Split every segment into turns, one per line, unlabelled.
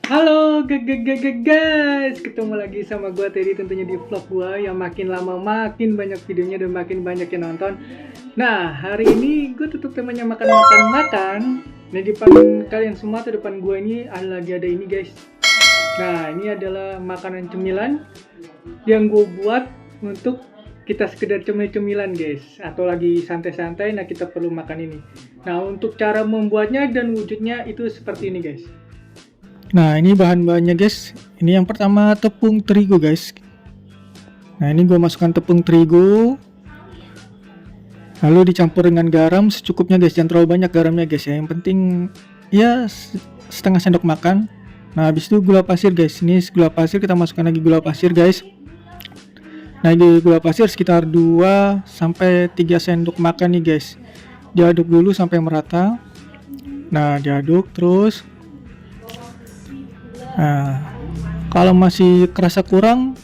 Halo guys, ketemu lagi sama gua Teddy tentunya di vlog gua yang makin lama makin banyak videonya dan makin banyak yang nonton. Nah, hari ini gue tutup temanya makan. Nah, di depan kalian semua atau depan gua ini lagi ada ini guys. Nah, ini adalah makanan cemilan yang gue buat untuk kita sekedar cemil-cemilan guys, atau lagi santai-santai. Nah, kita perlu makan ini. Nah, untuk cara membuatnya dan wujudnya itu seperti ini guys. Nah, ini bahan-bahannya guys. Ini yang pertama tepung terigu guys. Nah, ini gue masukkan tepung terigu, lalu dicampur dengan garam secukupnya guys. Jangan terlalu banyak garamnya guys ya. Yang penting ya setengah sendok makan. Nah, habis itu gula pasir guys. Ini gula pasir, kita masukkan lagi gula pasir guys. Nah, di gula pasir sekitar 2 sampai 3 sendok makan nih guys. Diaduk dulu sampai merata. Nah, diaduk terus. Nah, kalau masih kerasa kurang,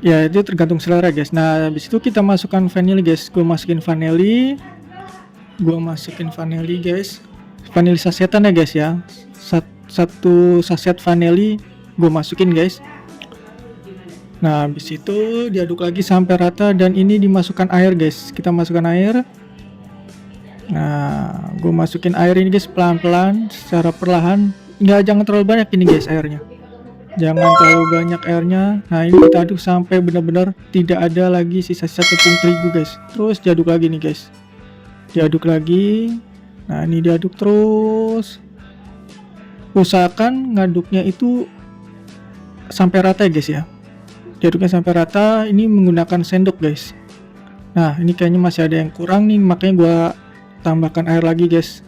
ya itu tergantung selera guys. Nah, habis itu kita masukkan vanili guys. Gue masukin vanili guys. Vanili sasetan ya guys ya. Satu saset vanili gue masukin guys. Nah, habis itu diaduk lagi sampai rata dan ini dimasukkan air guys. Kita masukkan air. Nah, gue masukin air ini guys pelan-pelan, secara perlahan. Jangan terlalu banyak ini guys airnya. Jangan terlalu banyak airnya. Nah, ini kita aduk sampai benar-benar tidak ada lagi sisa-sisa tepung terigu guys. Terus diaduk lagi nih guys. Diaduk lagi. Nah, ini diaduk terus. Usahakan ngaduknya itu sampai rata ya guys ya. Diaduknya sampai rata. Ini menggunakan sendok guys. Nah, ini kayaknya masih ada yang kurang nih, makanya gua tambahkan air lagi guys.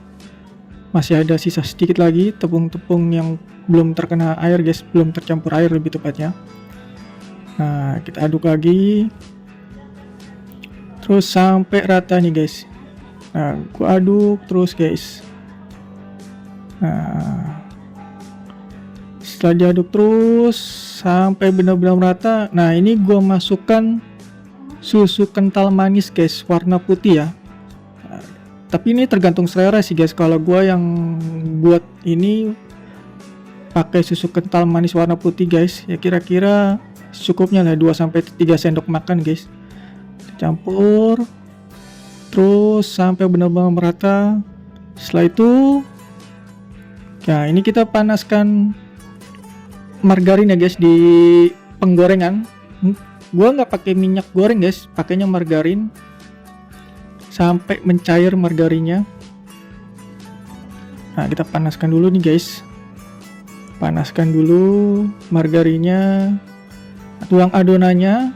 Masih ada sisa sedikit lagi tepung-tepung yang belum terkena air guys, belum tercampur air lebih tepatnya. Nah, kita aduk lagi terus sampai rata nih guys. Nah, gua aduk terus guys. Nah, setelah diaduk terus sampai benar-benar merata. Nah, ini gua masukkan susu kental manis guys, warna putih ya. Tapi ini tergantung selera sih guys. Kalau gua yang buat ini pakai susu kental manis warna putih guys, ya kira-kira cukupnya lah 2 sampai 3 sendok makan guys. Campur terus sampai benar-benar merata. Setelah itu ya ini kita panaskan margarin ya guys di penggorengan. Gua nggak pakai minyak goreng guys, pakainya margarin sampai mencair margarinnya. Nah, kita panaskan dulu nih guys. Panaskan dulu margarinnya. Tuang adonannya.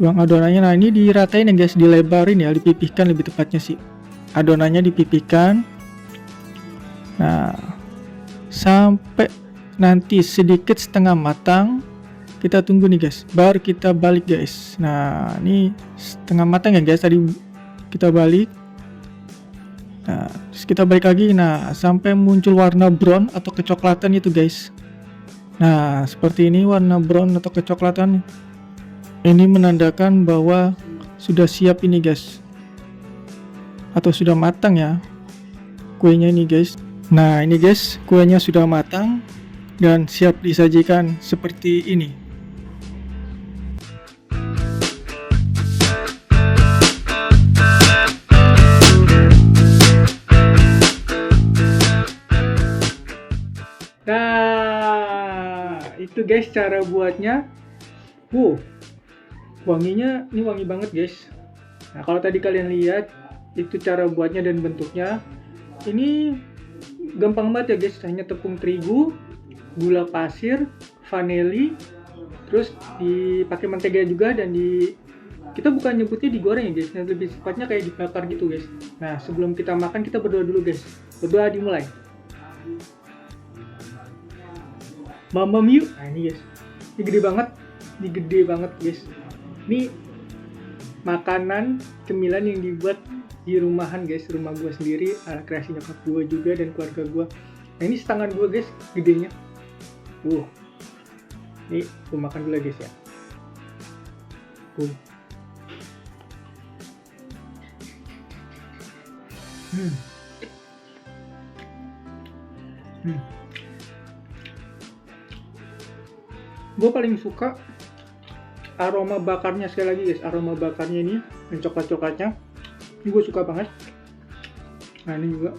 Nah, ini diratain ya guys, dilebarin ya, dipipihkan lebih tepatnya sih. Adonannya dipipihkan. Nah, sampai nanti sedikit setengah matang. Kita tunggu nih guys, baru kita balik guys. Nah, ini setengah matang ya guys, tadi kita balik. Nah, terus kita balik lagi. Nah, sampai muncul warna brown atau kecoklatan itu guys. Nah, seperti ini warna brown atau kecoklatan. Ini menandakan bahwa sudah siap ini guys, atau sudah matang ya kuenya ini guys. Nah, ini guys, kuenya sudah matang dan siap disajikan seperti ini. Nah, itu guys cara buatnya. Wanginya ini wangi banget guys. Nah, kalau tadi kalian lihat itu cara buatnya dan bentuknya. Ini gampang banget ya guys, hanya tepung terigu, gula pasir, vanili, terus dipakai mentega juga, dan kita bukan nyebutnya digoreng ya guys, lebih tepatnya kayak dibakar gitu guys. Nah, sebelum kita makan kita berdoa dulu guys. Berdoa dimulai. Mamam yuk. Nah, ini guys, ini gede banget guys. Ini makanan cemilan yang dibuat di rumahan guys, rumah gue sendiri, kreasi nyokap gue juga dan keluarga gue. Nah, ini setangan gue guys gedenya. Ini gue makan dulu guys ya. Gue paling suka aroma bakarnya, sekali lagi guys, aroma bakarnya ini yang coklat-coklatnya ini gue suka banget. Nah ini juga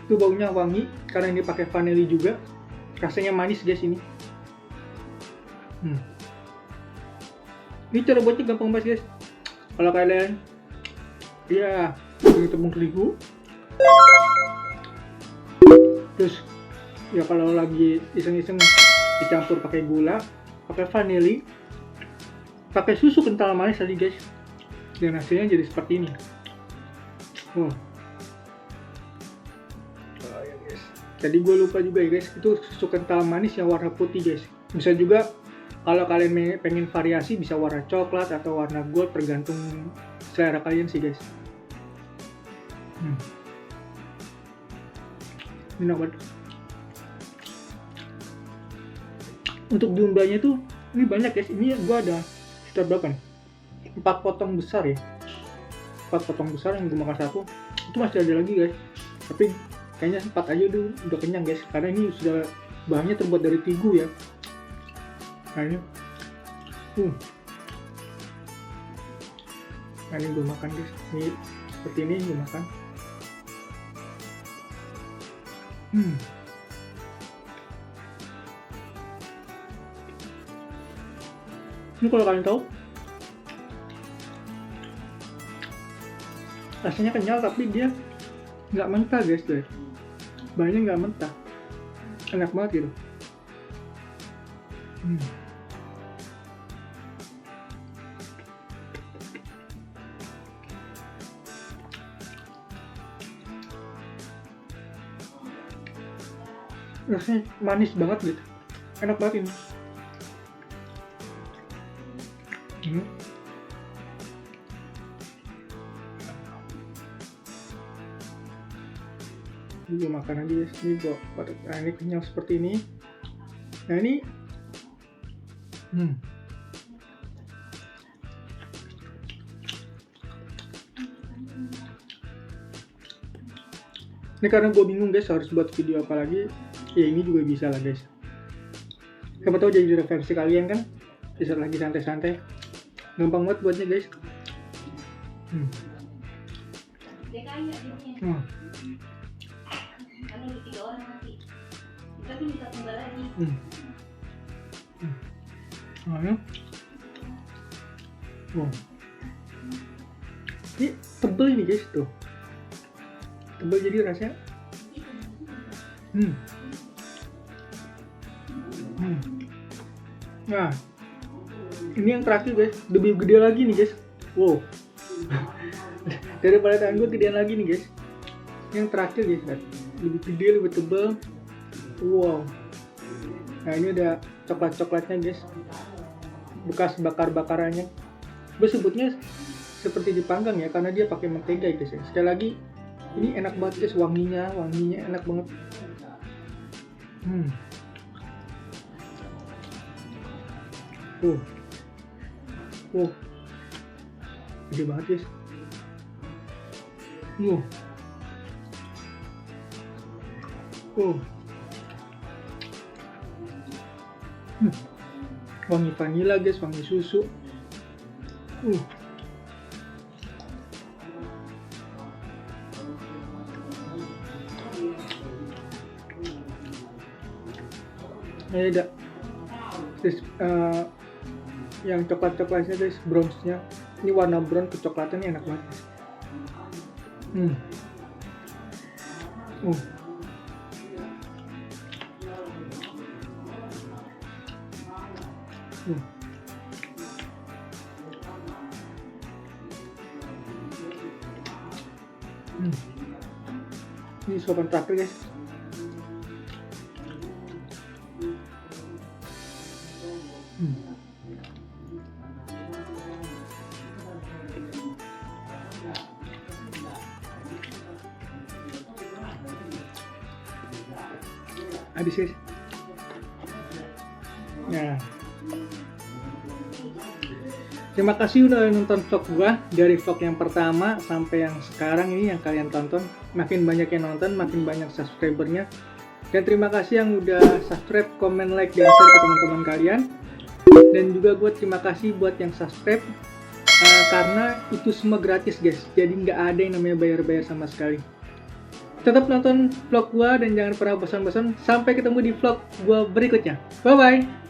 itu baunya wangi karena ini pakai vanili juga, rasanya manis guys ini. Ini cara buatnya gampang banget guys. Kalau kalian ya ini tepung terigu, terus ya kalau lagi iseng-iseng dicampur pakai gula, pakai vanili, pakai susu kental manis tadi guys, dan hasilnya jadi seperti ini. Oh ya guys, tadi gue lupa juga ya guys, itu susu kental manis yang warna putih guys. Bisa juga kalau kalian pengen variasi bisa warna coklat atau warna gold, tergantung selera kalian sih guys. Enak banget. Untuk jumlahnya tuh ini banyak guys. Ini gua ada sekitar berapa nih? 4 potong besar ya. 4 potong besar yang gue makan satu. Itu masih ada lagi guys. Tapi kayaknya 4 aja udah kenyang guys. Karena ini sudah bahannya terbuat dari terigu ya. Nah ini nah ini gue makan guys. Ini seperti ini gue makan. Ini kalau kalian tahu rasanya kenyal, tapi dia nggak mentah guys deh. Bahannya nggak mentah, enak banget gitu. Rasanya manis banget gitu, enak banget ini. Ini gue makan aja guys. Ini gue nah ini kenyal seperti ini. Nah ini ini karena gue bingung guys harus buat video apa lagi. Ya ini juga bisa lah guys. Siapa tahu jadi referensi kalian kan. Bisa lagi santai-santai. Gampang banget buatnya guys. Ini tebel ini guys tuh. Tebel jadi rasanya. Nah, ini yang terakhir guys, lebih gede lagi nih guys. Wow. Daripada tangan gue gedean lagi nih guys. Yang terakhir guys, lebih gede, lebih tebal. Wow. Nah ini udah coklat-coklatnya guys, bekas bakar-bakarannya. Gue sebutnya seperti dipanggang ya, karena dia pakai mentega guys ya. Sekali lagi, ini enak banget guys, wanginya enak banget. Gede banget guys. Wangi vanila guys, wangi susu. Ini ada yang coklat-coklatnya guys, bronze-nya. Ini warna brown kecoklatan, enak banget. Ini suapan terakhir guys. Habis guys. Nah, terima kasih udah nonton vlog gua, dari vlog yang pertama sampai yang sekarang ini yang kalian tonton. Makin banyak yang nonton, makin banyak subscribernya. Dan terima kasih yang udah subscribe, comment, like, dan share ke teman-teman kalian. Dan juga gue terima kasih buat yang subscribe, karena itu semua gratis guys. Jadi nggak ada yang namanya bayar-bayar sama sekali. Tetap nonton vlog gue dan jangan pernah bosan-bosan. Sampai ketemu di vlog gue berikutnya. Bye-bye!